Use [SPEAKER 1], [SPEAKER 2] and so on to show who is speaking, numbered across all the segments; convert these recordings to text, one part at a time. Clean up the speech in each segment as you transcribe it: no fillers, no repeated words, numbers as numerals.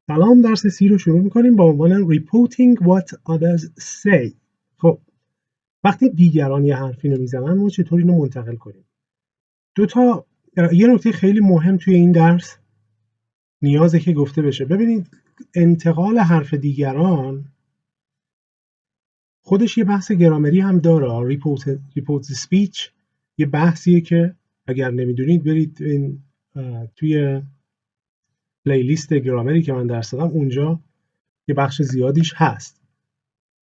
[SPEAKER 1] سلام، درس سی رو شروع میکنیم با عنوان Reporting what others say. خب وقتی دیگران یه حرفی رو میزنن ما چطور اینو منتقل کنیم؟ یه نکته خیلی مهم توی این درس نیازه که گفته بشه. ببینید انتقال حرف دیگران خودش یه بحث گرامری هم داره. ریپورت سپیچ یه بحثیه که اگر نمیدونید برید این توی پلیلیست گرامری که من درس دادم اونجا یه بخش زیادیش هست.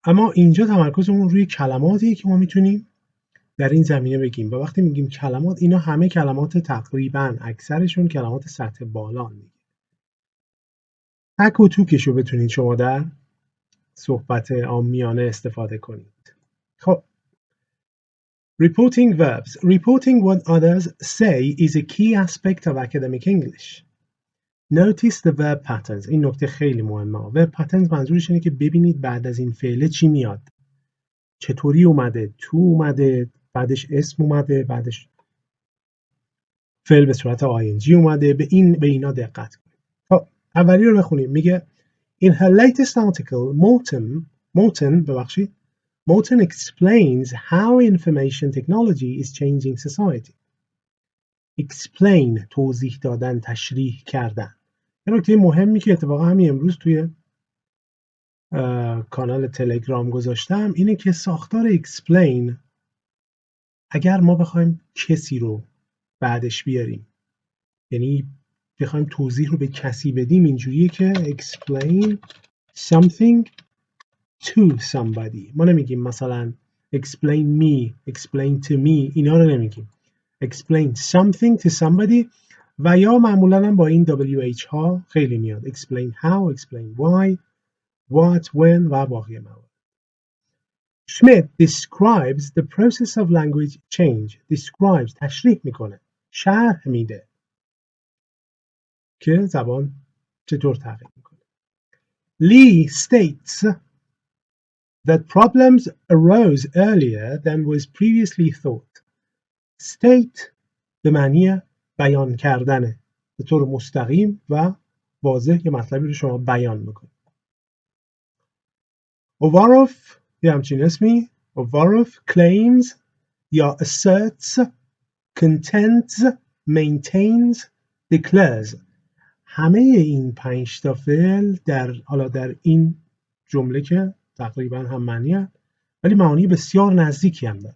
[SPEAKER 1] اما اینجا تمرکزمون روی کلماتیه که ما میتونیم در این زمینه بگیم و وقتی میگیم کلمات اینا همه کلمات تقریبا اکثرشون کلمات سطح بالا میگیم. تک و توکشو بتونید شما در صحبت عامیانه استفاده کنید. خب Reporting verbs. Reporting what others say is a key aspect of academic English. Notice the verb patterns. این نکته خیلی مهمه. verb patterns منظورش اینه که ببینید بعد از این فعل چی میاد. چطوری اومده، تو اومده، بعدش اسم اومده، بعدش فعل به صورت ING اومده. به اینا دقت کنید. خب اولی رو بخونیم. میگه In her latest article, Moulton explains how information technology is changing society. Explain توضیح دادن، تشریح کردن. یه نکته مهمی که اتفاقا همین امروز توی کانال تلگرام گذاشتم اینه که ساختار explain اگر ما بخوایم کسی رو بعدش بیاریم، یعنی بخوایم توضیح رو به کسی بدیم، اینجوریه که explain something to somebody. ما نمیگیم مثلا explain me, explain to me، اینا رو نمیگیم. explain something to somebody و یا معمولا هم با این WH ها خیلی میاد. explain how, explain why, what, when و باقی موارد. Schmidt describes the process of language change. describes تشریح میکنه، شرح میده که زبان چطور تغییر میکنه. Lee states that problems arose earlier than was previously thought. State به معنی بیان کردنه، به طور مستقیم و واضح یه مطلبی رو شما بیان میکنید. Ovaroff یه همچین اسمی. Ovaroff claims یا asserts, contends, maintains, declares. همه این 5 تا فعل در این جمله که تقریبا هم معنیه ولی معانی بسیار نزدیکی هم دارن.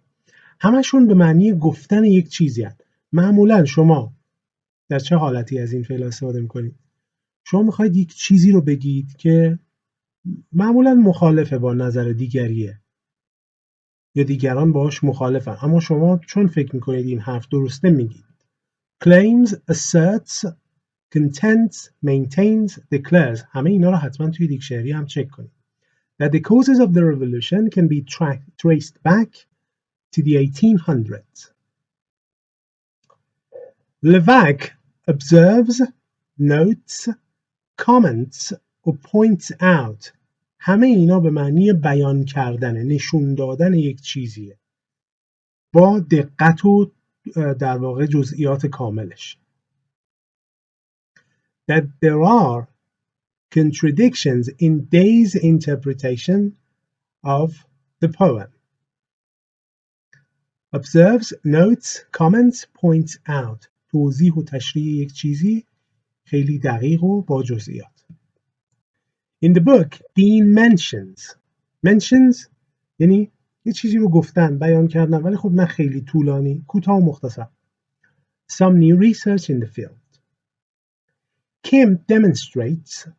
[SPEAKER 1] همشون به معنی گفتن یک چیزی هست. معمولا شما در چه حالتی از این فعل استفاده میکنید؟ شما میخواید یک چیزی رو بگید که معمولا مخالفه با نظر دیگریه یا دیگران باهاش مخالفن، اما شما چون فکر میکنید این حرف درسته میگید. claims, asserts, contends, maintains, declares. همه اینا رو حتما توی دیکشنری هم چک کنید. That the causes of the revolution can be traced back to the 1800s. Levack observes, notes, comments or points out. همه اینا به معنی بیان کردن، نشون دادن یک چیزیه با دقت و در واقع جزئیات کاملش. That there are contradictions in Day's interpretation of the poem. Observes, notes, comments, points out. توضیح و تشریح یک چیزی خیلی دقیق و با جزئیات. In the book, Dean mentions یعنی یه چیزی رو گفتن، بیان کردن، ولی خب نه خیلی طولانی، کوتاه و مختصر. Some new research in the field. Kim demonstrates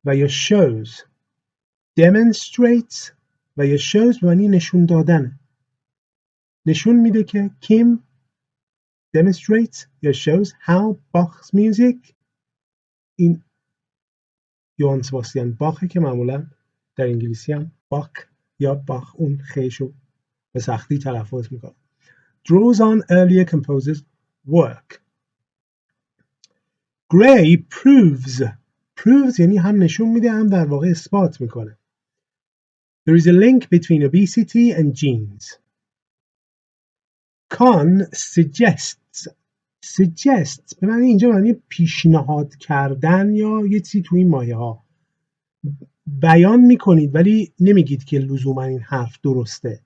[SPEAKER 1] و یا shows. Demonstrates و یا shows به معنی نشون دادن. نشون میده که Kim demonstrates یا shows how Bach's music این یوهان سباستیان باخه که معمولا در انگلیسی هم باخ یا باخ اون خیشو به سختی تلفظ میکنه. Draws on earlier composers' work. Gray proves یعنی هم نشون میده هم در واقع اثبات میکنه. There is a link between obesity and genes. Kahn suggests به معنی اینجا معنی پیشنهاد کردن یا یه چیزی تو این مایه ها. بیان میکنید ولی نمیگید که لزوما این حرف درسته.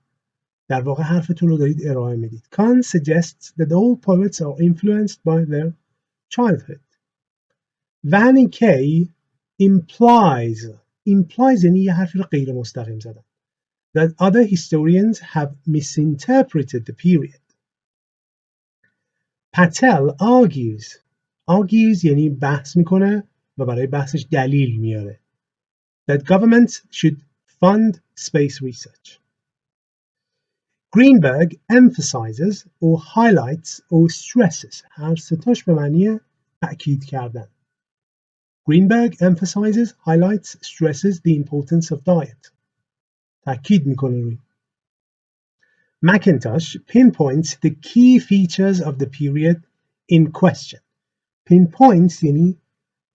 [SPEAKER 1] در واقع حرفتون رو دارید ارائه میدید. Kant suggests that all poets are influenced by their childhood. Vanni K implies یعنی یه حرفی رو غیر مستقیم زدن. That other historians have misinterpreted the period. Patel argues یعنی بحث میکنه و برای بحثش دلیل میاره. That governments should fund space research. Greenberg emphasizes or highlights or stresses. هر ستاش به معنی تأکید کردن. Greenberg emphasizes, highlights, stresses the importance of diet. تأکید میکنه روی. McIntosh pinpoints the key features of the period in question. Pinpoints یعنی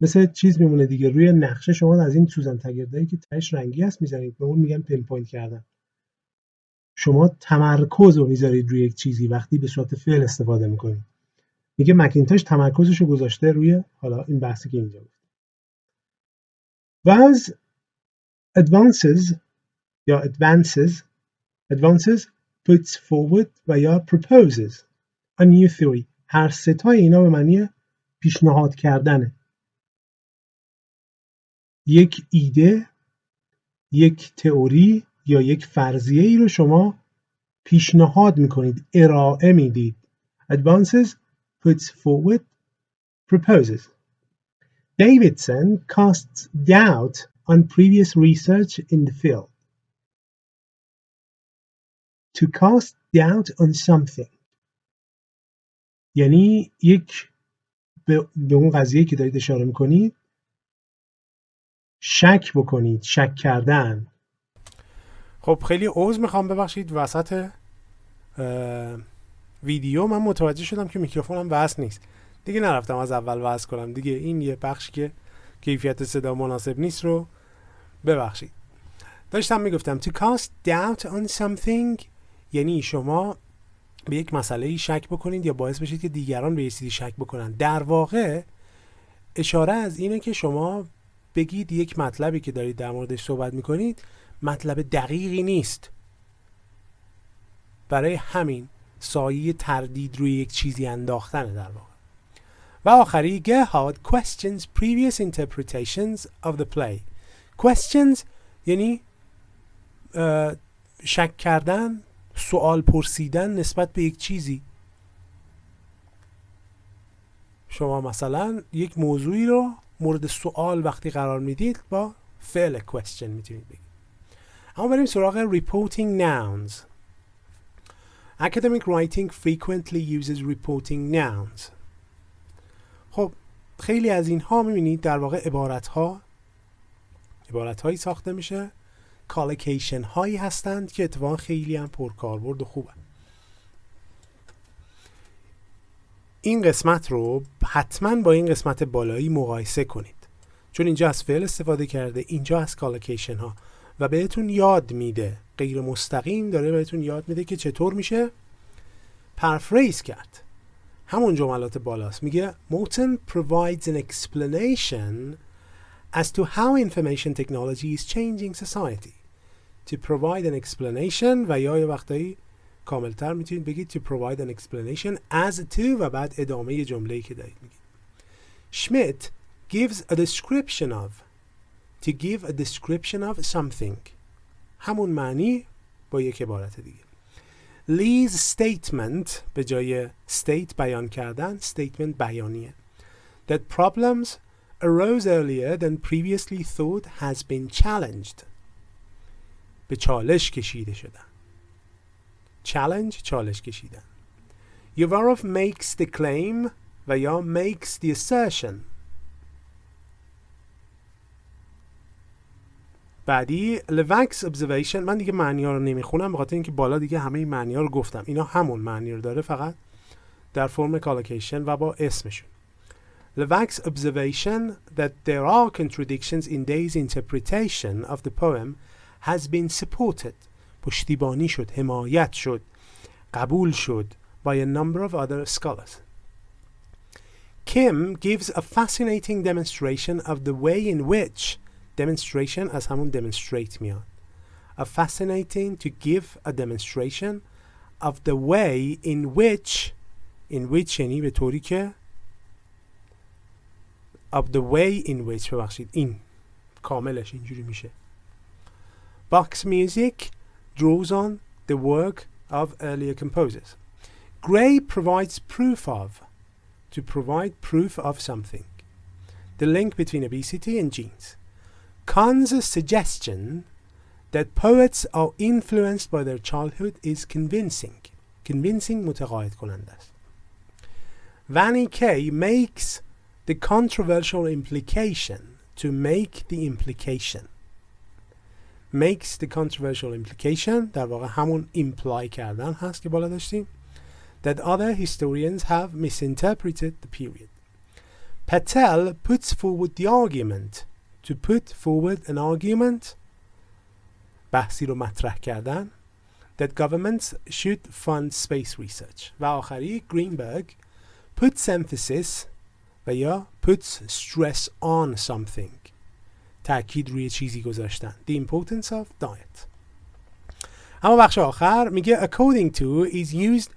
[SPEAKER 1] مثل چیز میمونه دیگه، روی نقشه شما از این سوزن تگردایی که تهش رنگی هست میزنید، به اون میگن پینپوینت کردن. شما تمرکز رو میذارید روی یک چیزی وقتی به صورت فعل استفاده میکنید. میگه مکینتاش تمرکزش رو گذاشته روی حالا این بحثی که اینجا بود. Thus advances puts forward و یا proposes a new theory. هر ستای اینا به معنی پیشنهاد کردنه. یک ایده، یک تئوری یا یک فرضیه ای رو شما پیشنهاد میکنید، ارائه میدید. Advances puts forward proposes. Davidson casts doubt on previous research in the field. To cast doubt on something یعنی یک به اون قضیه که دارید اشاره میکنید شک بکنید، شک کردن.
[SPEAKER 2] خب خیلی عذر میخوام، ببخشید وسط ویدیو من متوجه شدم که میکروفونم وصل نیست. دیگه نرفتم از اول وصل کنم دیگه. این یه بخشی که کیفیت صدا مناسب نیست رو ببخشید. داشتم میگفتم to cast doubt on something یعنی شما به یک مسئله شک بکنید یا باعث بشید که دیگران به یه چیزی شک بکنن. در واقع اشاره از اینه که شما بگید یک مطلبی که دارید در موردش صحبت میکنید مطلب دقیقی نیست، برای همین سایه تردید روی یک چیزی انداختنه در واقع. و آخری Gerhardt questions previous interpretations of the play. Questions یعنی شک کردن، سوال پرسیدن نسبت به یک چیزی. شما مثلا یک موضوعی رو مورد سوال وقتی قرار میدید با فعل question میتونید بگید. اما بریم سراغ reporting nouns. Academic writing frequently uses reporting nouns. خب خیلی از اینها میبینید در واقع عبارتهایی ساخته میشه، collocation هایی هستند که اتفاقا خیلی هم پرکاربرد و خوبه. این قسمت رو حتما با این قسمت بالایی مقایسه کنید، چون اینجا از فعل استفاده کرده، اینجا از collocation ها، و بهتون یاد میده، غیر مستقیم داره بهتون یاد میده که چطور میشه پرفریز کرد. همون جملات بالاست. میگه Moten provides an explanation as to how information technology is changing society. To provide an explanation و یا وقتایی کاملتر میتونید بگید to provide an explanation as to و بعد ادامه جمله‌ای که دارید میگید. Schmidt gives a description of. To give a description of something. همون معنی با یک عبارت دیگه. Lee's statement به جای state بیان کردن، statement بیانیه. That problems arose earlier than previously thought has been challenged. به چالش کشیده شدن. Challenge چالش کشیدن. Yevarov makes the claim و یا makes the assertion. بعدی Levack's observation. من دیگه معنی ها رو نمیخونم به خاطر اینکه بالا دیگه همه این معنی ها رو گفتم. اینا همون معنی رو داره، فقط در فرم collocation و با اسمشون. Levack's observation that there are contradictions in Day's interpretation of the poem has been supported. پشتیبانی شد، حمایت شد، قبول شد by a number of other scholars. Kim gives a fascinating demonstration of the way in which demonstration از همون demonstrate میاد. A fascinating to give a demonstration of the way in which یعنی به طوری که of the way in which ببخشید این کاملش اینجوری میشه. Bach's music draws on the work of earlier composers. Gray provides proof of, to provide proof of something. The link between obesity and genes. Kahn's suggestion that poets are influenced by their childhood is convincing. Convincing متقاعد کننده است. Vanny Kaye makes the controversial implication to make the implication. Makes the controversial implication در واقع همون imply کردن هست که بالا داشتیم. That other historians have misinterpreted the period. Patel puts forward the argument. To put forward an argument بحثی رو مطرح کردن that governments should fund space research. و آخری Greenberg puts emphasis و یا puts stress on something تأکید روی چیزی گذاشتن. The importance of diet. اما بخش آخر میگه according to is used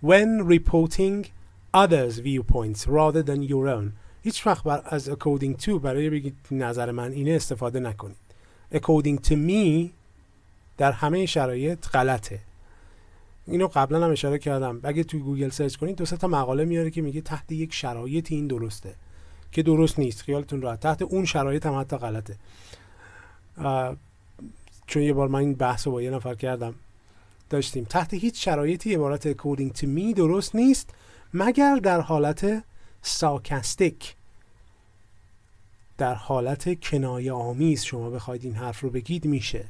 [SPEAKER 2] when reporting others' viewpoints rather than your own. هیچ وقت از according to برای بگید نظر من اینه استفاده نکنید. according to me در همه شرایط غلطه. اینو قبلا هم اشاره کردم. اگه توی گوگل سرچ کنید 2 تا مقاله میاره که میگه تحت یک شرایط این درسته که درست نیست. خیالتون راحت. تحت اون شرایط هم حتی غلطه. چون یه بار من این بحث رو با یه نفر کردم داشتیم. تحت هیچ شرایطی عبارت according to me درست نیست مگر در حالت سارکاستیک، در حالت کنایه آمیز شما بخواید این حرف رو بگید میشه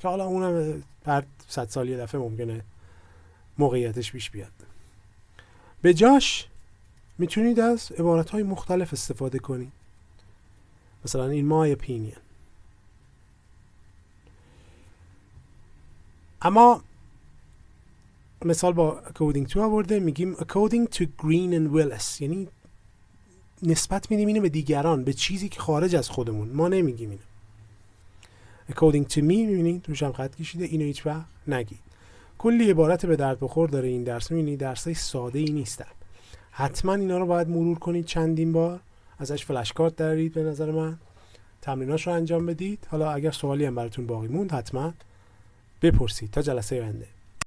[SPEAKER 2] که حالا اونم هر 100 سال یه دفعه ممکنه موقعیتش پیش بیاد. به جاش میتونید از عبارت‌های مختلف استفاده کنید. مثلا in my opinion. اما مثال با according to آورده، میگیم according to Green and Willis، یعنی نسبت میدیم اینو به دیگران، به چیزی که خارج از خودمون، ما نمیگیم اینو. according to me میبینید روش هم خط کشیده، اینو هیچ وقت نگید. کلی عبارت به درد بخور داره این درس. میبینید درسای ساده ای نیستن، حتما اینا رو باید مرور کنید چندین بار، ازش فلش کارت درارید، به نظر من تمریناش رو انجام بدید. حالا اگر سوالی هم براتون باقی موند حتما بپرسید. تا جلسه آینده.